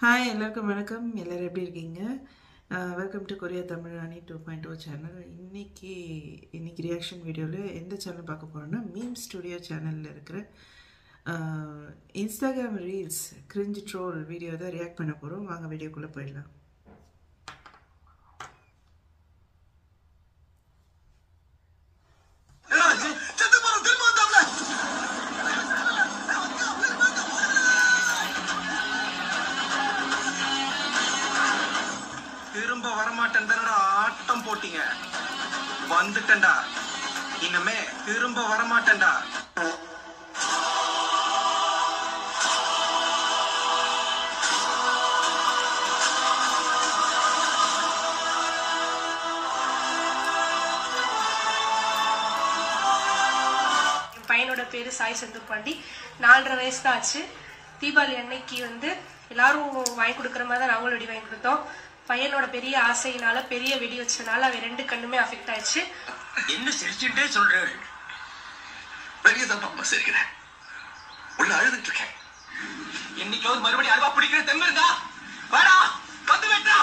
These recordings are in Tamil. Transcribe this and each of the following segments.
ஹாய் எல்லாருக்கும் வணக்கம். எல்லோரும் எப்படி இருக்கீங்க? Welcome to Korea Tamil Rani 2.0 channel. இன்னைக்கு ரியாக்ஷன் வீடியோவில் எந்த சேனல் பார்க்க போகிறோன்னா மீம் ஸ்டுடியோ சேனலில் இருக்கிற Instagram reels cringe troll video தான் ரியாக்ட் பண்ண போகிறோம். வாங்க வீடியோக்குள்ளே போயிடலாம். திரும்ப வரமாட்டேன் ஆட்டம் போட்டீங்க, வந்துட்டேன்டா. இனிமே திரும்ப வரமாட்டேன்டா. பையனோட பேரு சாய் செந்தூர் பாண்டி. 4.5 வயசு தான் ஆச்சு. தீபாவளி அன்னைக்கு எல்லாரும் வாங்கி கொடுக்குற மாதிரி தான் நாங்களும் வெடி வாங்கி கொடுத்தோம். பையனோட பெரிய ஆசையினால பெரிய வெடி வச்சனால அவன் 2 கண்ணுமே அஃபெக்ட் ஆயிடுச்சு. என்ன சிரிச்சுட்டே சொல்றேன்? பெரிய தப்பா சிரிக்கிறேன், உள்ள அழுதுட்டு இருக்கேன். என்னைக்காவது மறுபடியும் அல்வா பிடிக்கிற தெம்பு இருந்தா வாடா, வந்து வெட்டா.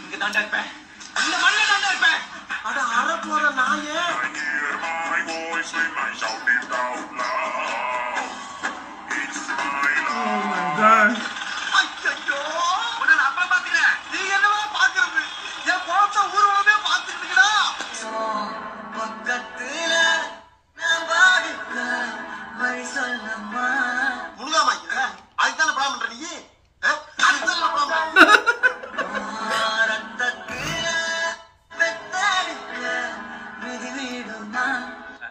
இங்க தாண்டா இருப்பேன், இந்த மண்ணில தாண்டா இருப்பேன். அட அற போற நாயே.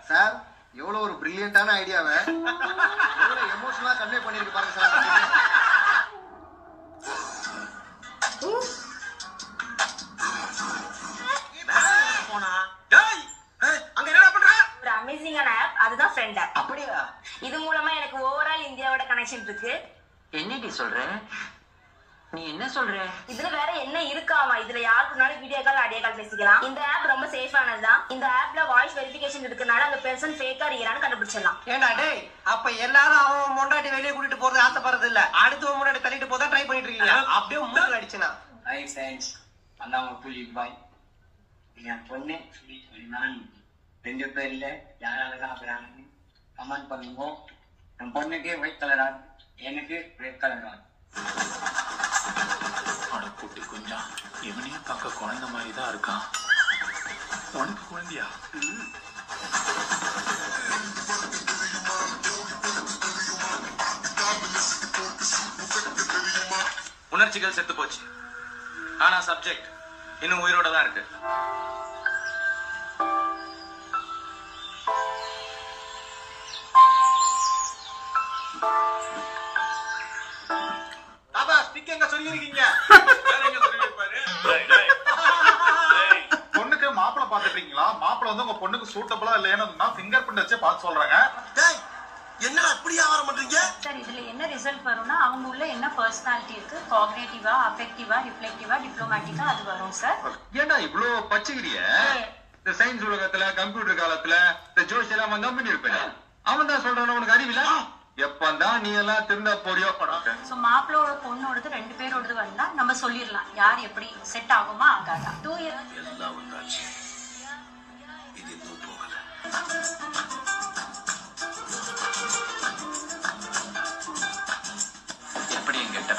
சார், எவ்வளவு ஒரு பிரில்லியன்டான ஐடியாவை எவ்வளவு எமோஷனலா கன்வே பண்ணிருக்கு பாருங்க சார். ஒரு அமேசிங்கான ஆப், அதுதான் ஃப்ரெண்ட் ஆப். அப்படியா? இது மூலமா எனக்கு ஓவரால் இந்தியாவோட கனெக்ஷன் இருக்கு. என்னடி சொல்ற? நீ என்ன சொல்ற? இதுல வேற என்ன இருக்காமா? இதுல யாருக்குனாலும் வீடியோ கால், ஆடியோ கால் பேசிக்கலாம். இந்த ஆப் ரொம்ப சேஃபானதுதான். இந்த ஆப்ல வாய்ஸ் வெரிஃபிகேஷன் இருக்கனால அந்த பெர்சன் ஃபேக்கா ரியலான்னு கண்டுபிடிச்சிடலாம். ஏண்டா டேய், அப்ப எல்லாரும் அவன் மொண்டாட்டி வெளியே கூட்டிட்டு போறது ஆசைப்படுறது இல்ல, அடுத்த மொண்டாட்டி தள்ளிட்டு போதா ட்ரை பண்ணிட்டு இருக்கீங்க. அப்படியே மூணு அடிச்சுனா. ஹாய் ஃப்ரெண்ட்ஸ், அண்ணா புலி பாய். என் பொண்ணு நான் 2 பேர்ல யாராவது அப்புறம் கமெண்ட் பண்ணுங்க. என் பொண்ணுக்கு ஒயிட் கலரா, எனக்கு ரெட் கலரா. குட்டி கொஞ்சம் எவனையும் பார்க்க குழந்தை மாதிரி தான் இருக்கான். உனக்கு குழந்தையா? உணர்ச்சிகள் செத்து போச்சு, ஆனா சப்ஜெக்ட் இன்னும் உயிரோட தான் இருக்கு. பொண்ணுக்கு மாப்பிளை பாத்துட்டீங்களா? மாப்பிளை உங்க பொண்ணுக்கு சூட்டபிளா இல்லைன்னு ஃபிங்கர் பிரிண்ட் வச்சு பார்த்து சொல்றாங்க. என்ன அப்படி ஆவரம் பண்றீங்க சார்? இதுல என்ன ரிசல்ட் வரும்னா அவங்க உள்ள என்ன பர்சனாலிட்டி இருக்கு, காக்னிட்டிவா, அஃபெக்டிவா, ரிஃப்ளெக்டிவா, டிப்ளோமேட்டிக்கா, அது வரும் சார். ஏன்னா இவ்ளோ பச்சைக்கிறிய? இந்த சயின்ஸ் உலகத்துல, கம்ப்யூட்டர் காலத்துல இந்த ஜோஷ் எல்லாம் வந்தா பண்ணி இருப்பேன். அவன் தான் சொல்றான், உனக்கு அறிவில எப்பந்தான் நீ எல்லாம் திருந்தா போறியோ. சோ மாப்பிளோட பொண்ணோடது 2 பேரோடது வந்தா நம்ம சொல்லிடலாம் யார் எப்படி செட் ஆகுமா ஆகாதா. 2 இயர்ஸ் எல்லாம் வந்தாச்சு, இது இன்னும் போகல. எப்படி என்கிட்ட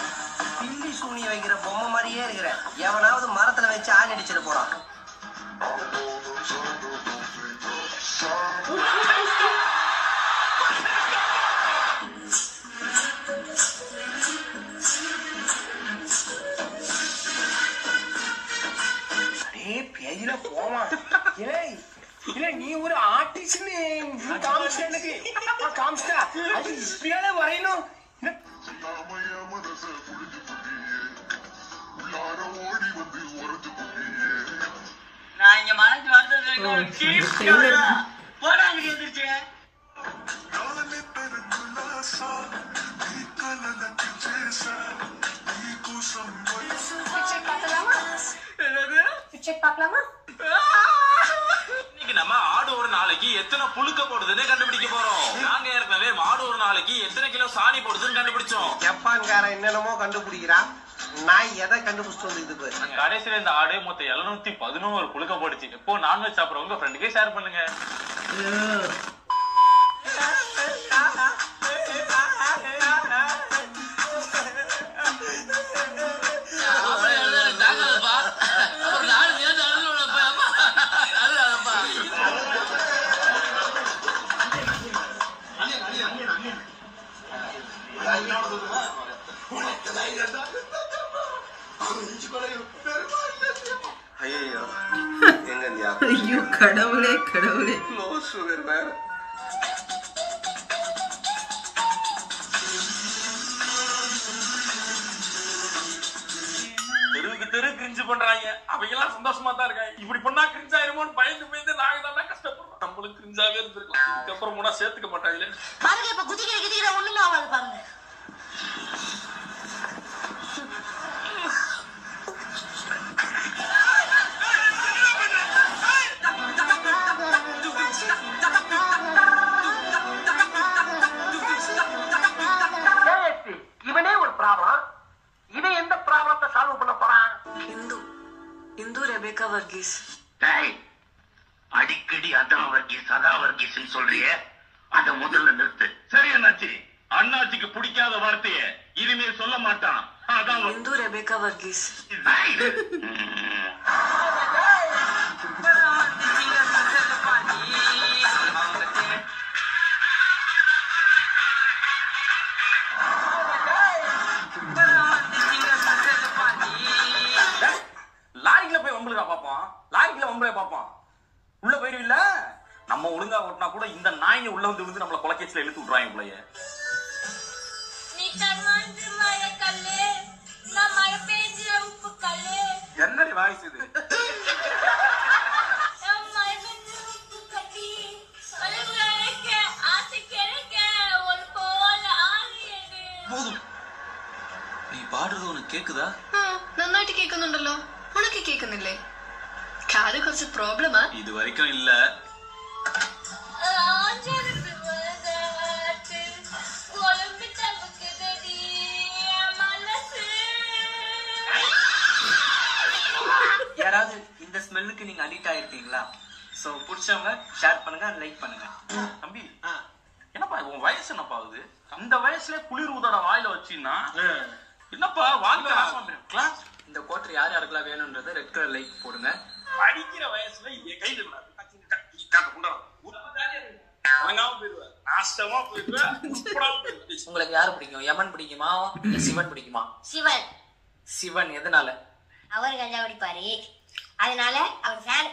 பில்லி சூனி வைக்கிற பொம்மை மாதிரியே இருக்கிற. எவனாவது மரத்துல வச்சு ஆணி அடிச்சிட்டு போறான். பேஜில போமா. இல்ல நீ ஒரு ஆர்டிஸ்ட் காமிச்சா, எனக்கு காமிச்சா அது இப்படியால வரையணும். நான் இங்க மனசு வருது போடாங்க எதிர்த்து. செக் பார்க்கலாமா? இன்னைக்கு நம்ம ஆடு ஒரு நாளைக்கு எத்தனை புழுக்க போடுதுன்னு கண்டுபிடிக்க போறோம். நாங்க ஏற்கனவே மாடு ஒரு நாளைக்கு எத்தனை கிலோ சாணி போடுதுன்னு கண்டுபிடிச்சோம். ஜப்பான்காரன் என்னென்னமோ கண்டுபிடிக்கிறான். நான் எதை கண்டுபிடிச்சிட்டு வந்து இதுக்கு கடைசியில இந்த ஆடு மொத்தம் 711 புழுக்க போடுச்சு. எப்போ நான்வெஜ் சாப்பிடுறவங்க ஃப்ரெண்டுக்கே ஷேர் பண்ணுங்க. ஐயோ கடவுளே கடவுளே. லோ சுகர் வேற. தெருவுக்கு தெரு கிரிஞ்சு பண்றாங்க. அவங்க எல்லாம் சந்தோஷமா தான் இருக்காங்க. இப்படி பண்ணா கிரிஞ்ச் ஆயிருமோன்னு பயந்து நாங்க தான் கஷ்டப்படுறோம். நம்மளும் கிரிஞ்சாவே இருந்திருக்கலாம். இதுக்கப்புறம் முன்னா சேர்த்துக்க மாட்டாங்களே. பாருங்க இப்ப குதிக்கிற ஒண்ணுமே ஆகாது பாருங்க. இவனே ஒரு ப்ராப்ளம். இவன் எந்த ப்ராப்ளத்தை சால்வ் பண்ண போறான்? இந்து ரெபேக்கா வர்கீஸ். அடிக்கடி அதான் வர்கீஸ் அதா வர்கீஸ் சொல்றியே, அத முதல்ல நிறுத்து. சரி அண்ணாச்சி, அண்ணாச்சிக்கு பிடிக்காத வார்த்தைய இனிமே சொல்ல மாட்டான். அதான் இந்து ரெபேக்கா வர்கீஸ். லாரிக்குள்ள போய் வம்புல பாப்போம். லாரிக்குள்ள வம்புல பாப்போம். உள்ள போயிருவில்ல. நம்ம ஒழுங்கா ஓட்டினா கூட இந்த நாய்ங்க உள்ள வந்து விழுந்து நம்மள கொலக்கேஸ்ல இழுத்து விட்டுறாங்க போலயே. என்னடி வாய்ஸ் இது? போதும். நீ பாடுறது உனக்கு கேக்குதா? നന്നായിട്ട് കേൾക്കുന്നുണ്ടല്ലോ. ഉണക്ക് കേൾക്കുന്നില്ലേ? കാത് കുറച്ച് പ്രോബ്ലമാ. இது வரைக்கும் இல்ல. யாராவது இந்த ஸ்மெல்லுக்கு நீங்க அடிக்ட் ஆயிருக்கீங்களா? சோ பிடிச்சவங்க ஷேர் பண்ணுங்க, லைக் பண்ணுங்க. தம்பி, என்னப்பா உன் வயசு என்னப்பா ஆகுது? அந்த வயசுல குளிர் ஊதட வாயில வச்சின்னா என்னப்பா வாழ்க்கை கிளாஸ். இந்த குவார்டர் யார் யாருக்கெல்லாம் வேணும்ன்றது ரெட் கலர் லைக் போடுங்க. படிக்கிற வயசுல கைது உங்களுக்கு யாரு பிடிக்கும்? யமன் பிடிக்குமா இல்ல சிவன் பிடிக்குமா? சிவன். சிவன் எதனால? அவர் கஞ்சா குடிப்பாரு, அதனால அவர் ஃபேன்.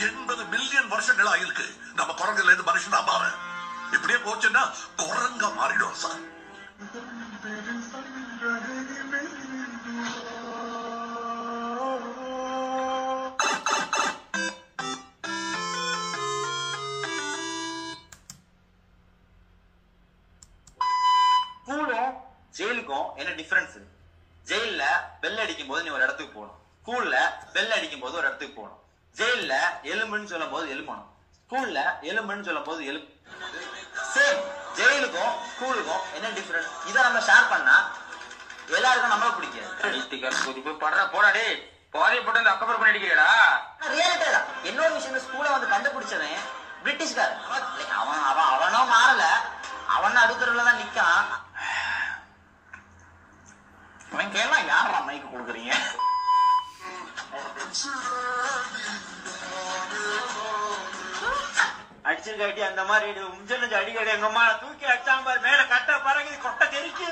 80 மில்லியன் வருஷங்கள் ஆயிருக்கு நம்ம குரங்குல இருந்து மனுஷனா மாற. இப்படியே போச்சுன்னா குரங்கா மாறிடும் சார். ஸ்கூலும் ஜெயிலுக்கும் என்ன டிஃபரன்ஸ்? ஜெயில பெல் அடிக்கும் போது நீ ஒரு இடத்துக்கு போகணும். ஸ்கூல்ல பெல் அடிக்கும் போது ஒரு இடத்துக்கு போகணும். ஜெயில எலும்புன்னு சொல்லும் போது எழுப்பணும். ஸ்கூல்ல எலும்புன்னு சொல்லும் போது சேம். ஜெயிலுக்கும் ஸ்கூலுக்கும் என்ன டிஃபரன்ஸ்? இதை நம்ம ஷேர் பண்ணா எல்லாருக்கும் நம்மள பிடிக்காது. படுற போடாடே போதைய போட்டு அந்த அக்கப்புறம் பண்ணி அடிக்கிறா. ரியாலிட்டி தான். இன்னொரு விஷயம், ஸ்கூலை வந்து கண்டுபிடிச்சவன் பிரிட்டிஷ்கார். அவனோ மாறல, அவன் அடுக்கிறதுலதான் நிக்கான். அவன் கேள்லாம் யாரா மைக்கு கொடுக்குறீங்க? அடிச்சிருக்காட்டி அந்த மாதிரி உஞ்சல் அடிக்கடி எங்க அம்மா தூக்கி அடிச்சாங்க பாரு, மேல கட்ட பாருங்க கொட்டை தெரிச்சு.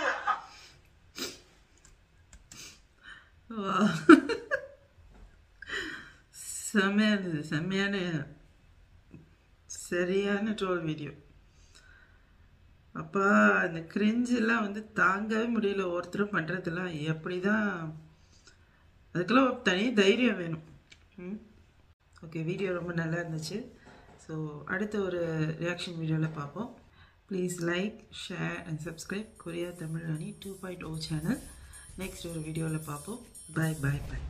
செம்மையான சரியான ட்ரோல் வீடியோ. அப்பா அந்த கிரிஞ்செல்லாம் வந்து தாங்கவே முடியல. ஒருத்தரும் பண்ணுறதெல்லாம் எப்படி தான், அதுக்கெல்லாம் தனி தைரியம் வேணும். ஓகே, வீடியோ ரொம்ப நல்லா இருந்துச்சு. ஸோ அடுத்த ஒரு ரியாக்ஷன் வீடியோவில் பார்ப்போம். Please like, share and subscribe Korea Tamil Rani 2.0 channel. Next ஒரு வீடியோவில் பார்ப்போம். பாய் பாய் பாய்.